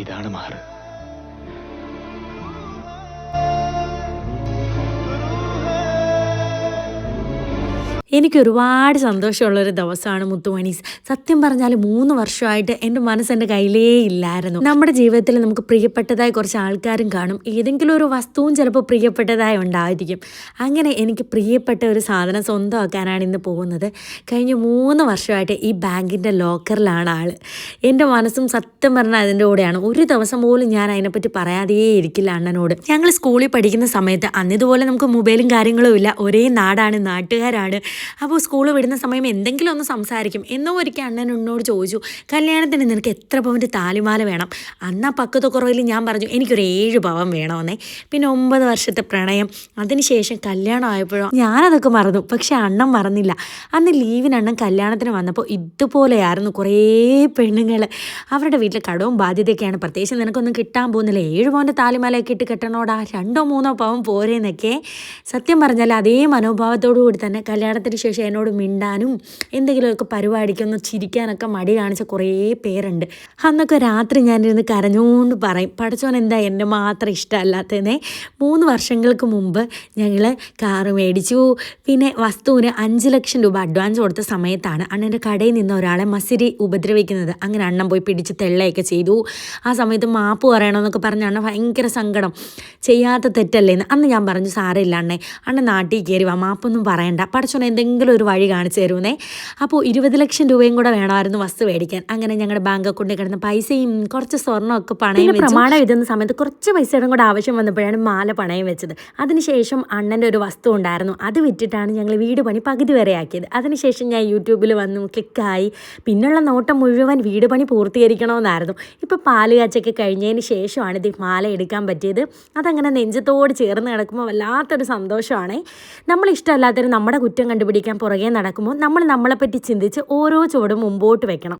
ഇതാണ് മഹർ. എനിക്ക് ഒരുപാട് സന്തോഷമുള്ളൊരു ദിവസമാണ് മുത്തുമണീസ്. സത്യം പറഞ്ഞാൽ 3 വർഷമായിട്ട് എൻ്റെ മനസ്സ് എൻ്റെ കയ്യിലേ ഇല്ലായിരുന്നു. നമ്മുടെ ജീവിതത്തിൽ നമുക്ക് പ്രിയപ്പെട്ടതായ കുറച്ച് ആൾക്കാരും കാണും, ഏതെങ്കിലും ഒരു വസ്തുവും ചിലപ്പോൾ പ്രിയപ്പെട്ടതായി ഉണ്ടായിരിക്കും. അങ്ങനെ എനിക്ക് പ്രിയപ്പെട്ട ഒരു സാധനം സ്വന്തമാക്കാനാണ് ഇന്ന് പോകുന്നത്. കഴിഞ്ഞ 3 വർഷമായിട്ട് ഈ ബാങ്കിൻ്റെ ലോക്കറിലാണ് ആൾ. എൻ്റെ മനസ്സും സത്യം പറഞ്ഞാൽ അതിൻ്റെ കൂടെയാണ്. ഒരു ദിവസം പോലും ഞാൻ അതിനെപ്പറ്റി പറയാതേ ഇരിക്കില്ല അണ്ണനോട്. ഞങ്ങൾ സ്കൂളിൽ പഠിക്കുന്ന സമയത്ത് അന്നിതുപോലെ നമുക്ക് മൊബൈലും കാര്യങ്ങളും ഇല്ല, ഒരേ നാടാണ്, നാട്ടുകാരാണ്. അപ്പോൾ സ്കൂൾ വിടുന്ന സമയം എന്തെങ്കിലും ഒന്ന് സംസാരിക്കും. എന്നോ ഒരിക്കൽ അണ്ണൻ എന്നോട് ചോദിച്ചു, കല്യാണത്തിന് നിനക്ക് എത്ര പവൻ്റെ താലിമാല വേണം? അന്ന് ആ പക്വതക്കുറവിൽ ഞാൻ പറഞ്ഞു എനിക്കൊരു 7 പവൻ വേണമെന്നേ. പിന്നെ 9 വർഷത്തെ പ്രണയം, അതിനുശേഷം കല്യാണം ആയപ്പോഴോ ഞാനതൊക്കെ മറന്നു. പക്ഷെ അണ്ണൻ മറന്നില്ല. അന്ന് ലീവിന് അണ്ണൻ കല്യാണത്തിന് വന്നപ്പോൾ ഇതുപോലെയായിരുന്നു കുറേ പെണ്ണുങ്ങൾ. അവരുടെ വീട്ടിൽ കടവും ബാധ്യതയൊക്കെയാണ്, പ്രത്യേകിച്ച് നിനക്കൊന്നും കിട്ടാൻ പോകുന്നില്ല, 7 പവൻ്റെ താലിമാലയൊക്കെ ഇട്ട് കെട്ടണോടാ, 2-3 പവൻ പോരേന്നൊക്കെ. സത്യം പറഞ്ഞാൽ അതേ മനോഭാവത്തോടു കൂടി തന്നെ കല്യാണത്തിന് ശേഷം എന്നോട് മിണ്ടാനും എന്തെങ്കിലുമൊക്കെ പരിപാടിക്കൊന്ന് ചിരിക്കാനൊക്കെ മടി കാണിച്ച കുറേ പേരുണ്ട്. അന്നൊക്കെ രാത്രി ഞാനിരുന്ന് കരഞ്ഞുകൊണ്ട് പറയും, പഠിച്ചോൻ എന്താ എന്നെ മാത്രം ഇഷ്ടമല്ലാത്തതെന്നേ. 3 വർഷങ്ങൾക്ക് മുമ്പ് ഞങ്ങൾ കാറ് മേടിച്ചു. പിന്നെ വസ്തുവിന് 5 ലക്ഷം രൂപ അഡ്വാൻസ് കൊടുത്ത സമയത്താണ് അണ്ണൻ്റെ കടയിൽ നിന്ന് ഒരാളെ മസിരി ഉപദ്രവിക്കുന്നത്. അങ്ങനെ അണ്ണൻ പോയി പിടിച്ച് തെള്ളയൊക്കെ ചെയ്തു. ആ സമയത്ത് മാപ്പ് പറയണമെന്നൊക്കെ പറഞ്ഞ് അണ്ണൻ ഭയങ്കര സങ്കടം, ചെയ്യാത്ത തെറ്റല്ലേന്ന്. അന്ന് ഞാൻ പറഞ്ഞു, സാരമില്ല അണ്ണൻ നാട്ടിൽ കയറി വാ, മാപ്പൊന്നും പറയണ്ട, പഠിച്ചോൻ എന്തെങ്കിലും ഒരു വഴി കാണിച്ചു തരുമെന്നേ. അപ്പോൾ 20 ലക്ഷം രൂപയും കൂടെ വേണമായിരുന്നു വസ്തു മേടിക്കാൻ. അങ്ങനെ ഞങ്ങളുടെ ബാങ്ക് അക്കൗണ്ടിൽ കിടന്ന പൈസയും കുറച്ച് സ്വർണ്ണമൊക്കെ പണയം വെച്ചു. പ്രമാണം എഴുതുന്ന സമയത്ത് കുറച്ച് പൈസയുടെ കൂടെ ആവശ്യം വന്നപ്പോഴാണ് മാല പണയം വെച്ചത്. അതിനുശേഷം അണ്ണൻ്റെ ഒരു വസ്തു ഉണ്ടായിരുന്നു, അത് വിറ്റിട്ടാണ് ഞങ്ങൾ വീട് പണി പകുതി വരെ ആക്കിയത്. അതിനുശേഷം ഞാൻ യൂട്യൂബിൽ വന്നു ക്ലിക്കായി. പിന്നുള്ള നോട്ടം മുഴുവൻ വീട് പണി പൂർത്തീകരിക്കണമെന്നായിരുന്നു. ഇപ്പോൾ പാല് കാച്ചൊക്കെ കഴിഞ്ഞതിന് ശേഷമാണ് ഇത് മാല എടുക്കാൻ പറ്റിയത്. അതങ്ങനെ നെഞ്ചത്തോട് ചേർന്ന് കിടക്കുമ്പോൾ വല്ലാത്തൊരു സന്തോഷമാണ്. നമ്മളിഷ്ടമല്ലാത്തൊരു നമ്മുടെ കുറ്റം കണ്ടുപിടിക്കാൻ പുറകെ നടക്കുമ്പോൾ നമ്മളെപ്പറ്റി ചിന്തിച്ച് ഓരോ ചുവടും മുമ്പോട്ട് വെക്കണം.